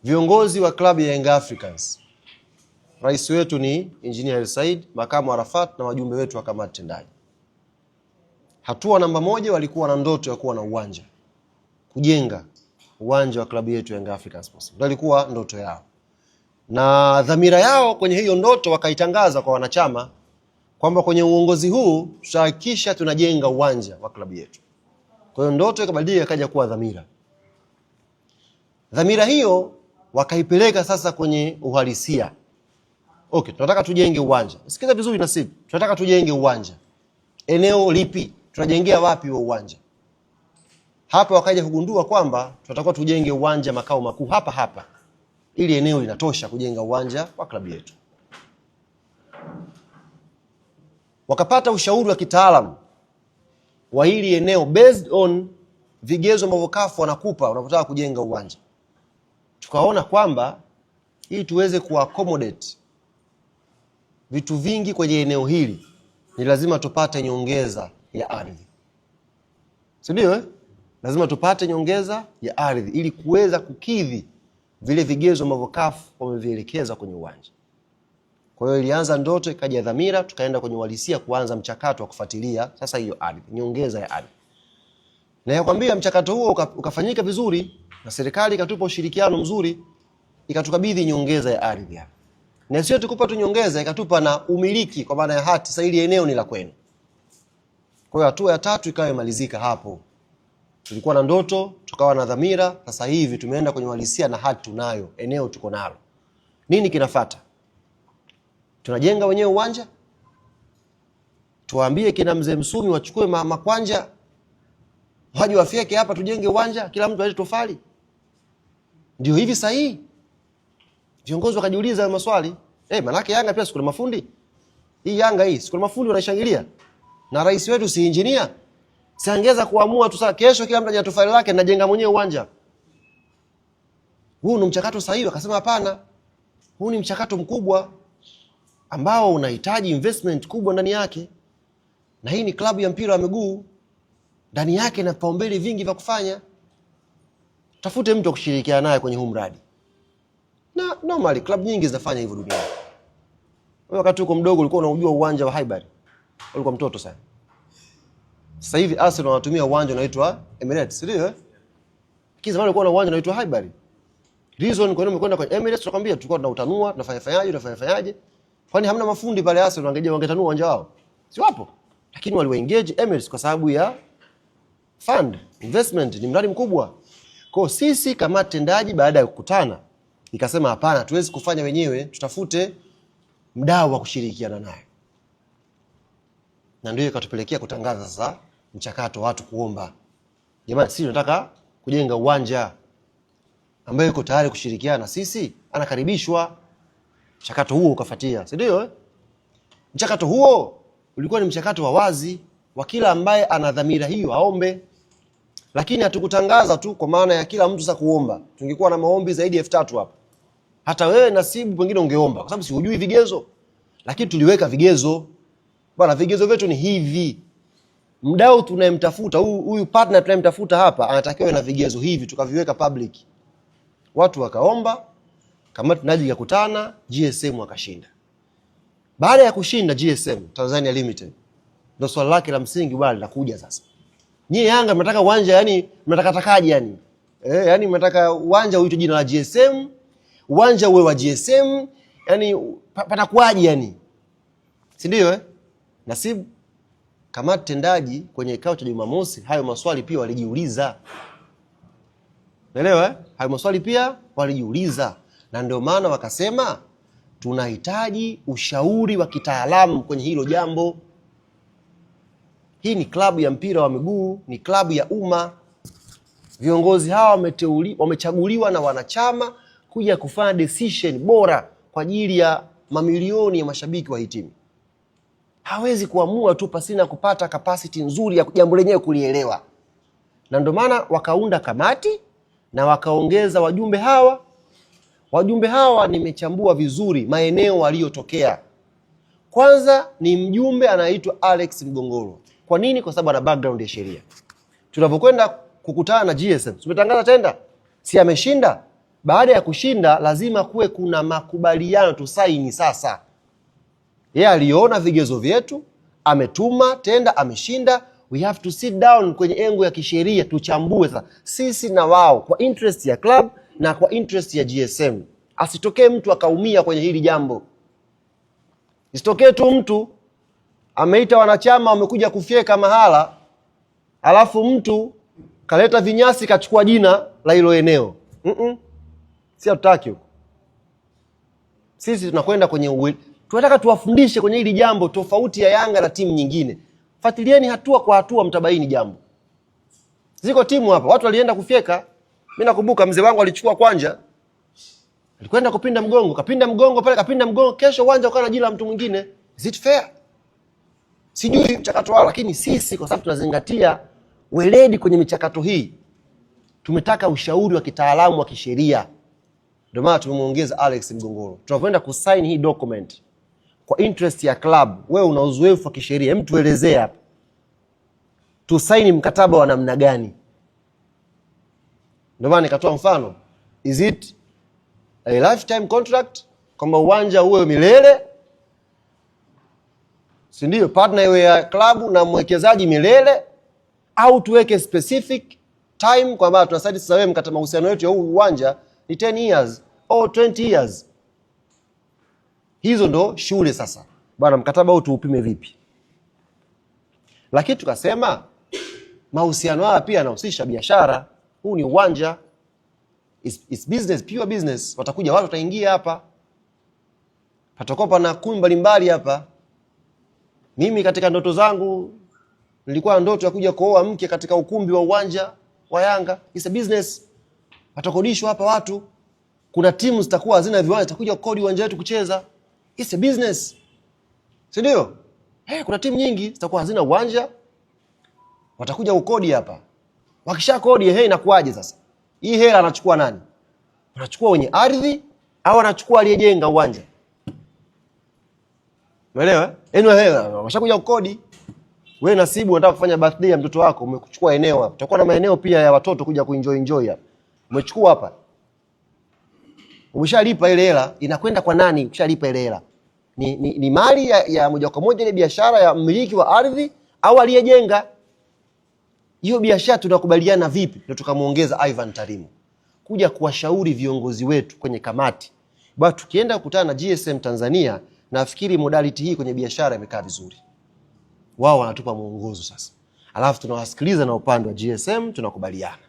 Viongozi wa klabu ya Young Africans, rais wetu ni Engineer Said, makamu Arafat na wajumbe wetu wa kamati tendaji. Hatua namba moja, walikuwa na ndoto ya kuwa na uwanja, kujenga uwanja wa klabu yetu Young Africans. Ndio ilikuwa ndoto yao, na dhamira yao kwenye hiyo ndoto wakaitangaza kwa wanachama kwamba kwenye uongozi huu tutahakikisha tunajenga uwanja wa klabu yetu. Kwa hiyo ndoto ikabadilika ikaja kuwa dhamira. Dhamira hiyo wakaipeleka sasa kwenye uhalisia. Okay, tunataka tujenge uwanja. Sikiza vizuri Nasibu. Tunataka tujenge uwanja. Eneo lipi? Tunajengea wapi huo uwanja? Hapa wakaja kugundua kwamba tunatakiwa tujenge uwanja makao makuu hapa. Ili eneo linatosha kujenga uwanja wa klabu yetu. Wakapata ushauri wa kitaalamu wa hili eneo based on vigezo ambavyo CAF wanakupa unapotaka kujenga uwanja. Tukaona kwamba ili tuweze kuaccommodate vitu vingi kwenye eneo hili ni lazima tupate nyongeza ya ardhi. Si ndio? Lazima tupate nyongeza ya ardhi ili kuweza kukidhi vile vigezo ambavyo CAF wamevielekeza kwenye uwanja. Kwa hiyo ilianza ndoto, ikaja dhamira, tukaenda kwenye uhalisia kuanza mchakato wa kufuatilia sasa hiyo ardhi, nyongeza ya ardhi. Na yakwambia mchakato huo ukafanyika vizuri na serikali ikatupa ushirikiano mzuri, ikatukabidhi nyongeza ya ardhi hapa. Na sio tukupa tu nyongeza, ikatupa na umiliki kwa maana ya hati, sasa ile eneo ni la kwenu. Kwa hiyo hatua ya tatu ikawa imalizika hapo. Tulikuwa na ndoto, tukawa na dhamira, sasa hivi tumeenda kwenye uhalisia na hati tunayo, eneo tuko nalo. Nini kinafuata? Tunajenga wenyewe uwanja? Tuwaambie kina mzee Msumi wachukue makwanja waje wafyeke hapa tujenge uwanja, kila mtu alete tofali? Ndio hivi sahihi? Viongozi wakajiuliza hayo maswali. Manake Yanga pia siku na mafundi. Hii Yanga hii siku na mafundi wanaishangilia. Na rais wetu si engineer. Siangeza kuamua tu sasa kesho kila mtu ajatoa tofali lake na jenga mwenyewe uwanja. Huu ni mchakato sahihi? Akasema hapana. Huu ni mchakato mkubwa ambao unahitaji investment kubwa ndani yake. Na hii ni klabu ya mpira wa miguu. Ndani yake na vipaumbele vingi vya kufanya. Tafute mtu kushirikiana naye kwenye huu mradi. Na normally club nyingi zinafanya hivyo duniani. Wewe wakati uko mdogo ulikuwa unajua uwanja wa Highbury. Ulikuwa mtoto sana. Sasa hivi Arsenal wanatumia uwanja unaitwa Emirates, ndio? Zamani ulikuwa na uwanja unaitwa Highbury. Reason kwa nini umekwenda kwa Emirates tunakwambia tulikuwa tunautanua, tunafanyaje? Kwani hamna mafundi pale Arsenal wangetanua uwanja wao? Si wapo? Lakini wali engage Emirates kwa sababu ya fund, investment, ni mradi mkubwa. Kwa sisi kama tendaji baada ya kukutana nikasema hapana, tuwezi kufanya wenyewe, tutafute mdau wa kushirikiana naye. Na ndio ikatupelekea kutangaza sasa mchakato watu kuomba, jamani sisi tunataka kujenga uwanja, ambaye yuko tayari kushirikiana na sisi anakaribishwa. Mchakato huo ukafuatia, si ndio? Mchakato huo ulikuwa ni mchakato wa wazi wa kila ambaye ana dhamira hiyo aombe. Lakini hatukutangaza tu kwa maana ya kila mtu sasa kuomba. Tungekuwa na maombi zaidi ya 3000 hapa. Hata wewe Nasibu pengine ungeomba kwa sababu si hujui vigezo. Lakini tuliweka vigezo. Bwana, vigezo vyetu ni hivi. Mdau tunayemtafuta, huyu partner tunayemtafuta hapa anatakiwa na vigezo hivi, tukaviweka public. Watu wakaomba, kamati tendaji ikakutana, GSM wakashinda. Baada ya kushinda GSM Tanzania Limited, ndio swali lake la msingi bwana linakuja sasa. Nyie Yanga mnataka uwanja, yani mnataka takaje yani? Yani mnataka uwanja uitwe jina la GSM, uwanja uwe wa GSM, yani panakuaje yani? Si ndio Nasibu, kamati tendaji kwenye kikao cha Jumamosi hayo maswali pia walijiuliza. Unaelewa hayo maswali pia walijiuliza, na ndio maana wakasema tunahitaji ushauri wa kitaalamu kwenye hilo jambo. Hii ni klabu ya mpira wa miguu, ni klabu ya umma. Viongozi hawa wamechaguliwa na wanachama kuja kufanya decision bora kwa ajili ya mamilioni ya mashabiki wa hii timu. Hawezi kuamua tu pasina kupata capacity nzuri ya jambo lenyewe kulielewa. Na ndio maana wakaunda kamati na wakaongeza wajumbe hawa. Wajumbe hawa nimechambua vizuri maeneo waliyotokea. Kwanza ni mjumbe anaitwa Alex Mgongoro. Kwa nini? Kwa sababu ana background ya sheria. Tunapokwenda kukutana na GSM, tumetangaza tenda, si ameshinda? baada ya kushinda lazima kuwe kuna makubaliano tusaini. Sasa yeye aliona vigezo vyetu, ametuma tenda, ameshinda. We have to sit down kwenye engo ya kisheria tuchambue sasa sisi na wao kwa interest ya club na kwa interest ya GSM. Asitokee mtu akaumia kwenye hili jambo. Isitokee tu mtu ameita wanachama wamekuja kufyeka mahala, alafu mtu kaleta vinyasi kachukua jina la hilo eneo. Si hatutaki huko. Sisi tunakwenda kwenye tunataka tuwafundishe kwenye hili jambo tofauti ya Yanga na timu nyingine. Fuatilieni hatua kwa hatua mtabaini jambo. Ziko timu hapa watu walienda kufyeka. Mimi nakumbuka mzee wangu alichukua kwanja. Alikwenda kupinda mgongo, kapinda mgongo pale, kapinda mgongo, kesho uwanja ukawa na jina la mtu mwingine. Is it fair? Sijui mchakato wao, lakini sisi kwa sababu tunazingatia weledi kwenye michakato hii, tumetaka ushauri wa kitaalamu wa kisheria. Ndio maana tumemuongeza Alex Mgongoro. Tunakwenda kusign hii document kwa interest ya club. Wewe una uzoefu wa kisheria, hem tuelezee hapa. Tusaini mkataba wa namna gani? Ndio maana nikatoa mfano. Is it a lifetime contract, kwamba uwanja uwe milele? Si ndio? Partner iwe ya klabu na mwekezaji milele, au tuweke specific time kwamba tunasadi sasa wewe mkataba mahusiano yetu ya huu uwanja ni 10 years au 20 years. Hizo ndo shule sasa. Bwana mkataba huu tuupime vipi? Lakini tukasema mahusiano haya pia yanahusisha biashara. Huu ni uwanja. It's business, pure business. Watakuja watu wataingia hapa. Patakopa na kumbi mbalimbali hapa. Mimi katika ndoto zangu nilikuwa na ndoto ya kuja kuoa mke katika ukumbi wa uwanja wa Yanga. It's a business. Watakodishwa hapa watu. Kuna timu zitakuwa hazina viwanja, zitakuja kukodi uwanja wetu kucheza. It's a business. Si ndio? Kuna timu nyingi zitakuwa hazina uwanja. Watakuja ukodi hapa. Wakisha kodi inakuaje sasa? Hii hela anachukua nani? Anachukua wenye ardhi au anachukua aliyejenga uwanja? Umeelewa? Hela washakuja ukodi. Wewe Nasibu unataka kufanya birthday ya mtoto wako, umekuchukua eneo hapa. Utakuwa na maeneo pia ya watoto kuja kuenjoy hapa. Umechukua hapa. Umeshalipa ile hela, inakwenda kwa nani? Ukishalipa ile hela. Ni mali ya moja kwa moja ile biashara ya mmiliki wa ardhi au aliyejenga. Hiyo biashara tunakubaliana vipi? Ndio tukamuongeza Ivan Tarimu kuja kuwashauri viongozi wetu kwenye kamati. Bwana tukienda kukutana na GSM Tanzania, nafikiri modality hii kwenye biashara imekaa vizuri. Wao wanatupa mwongozo sasa. Alafu tunawasikiliza na upande wa GSM tunakubaliana.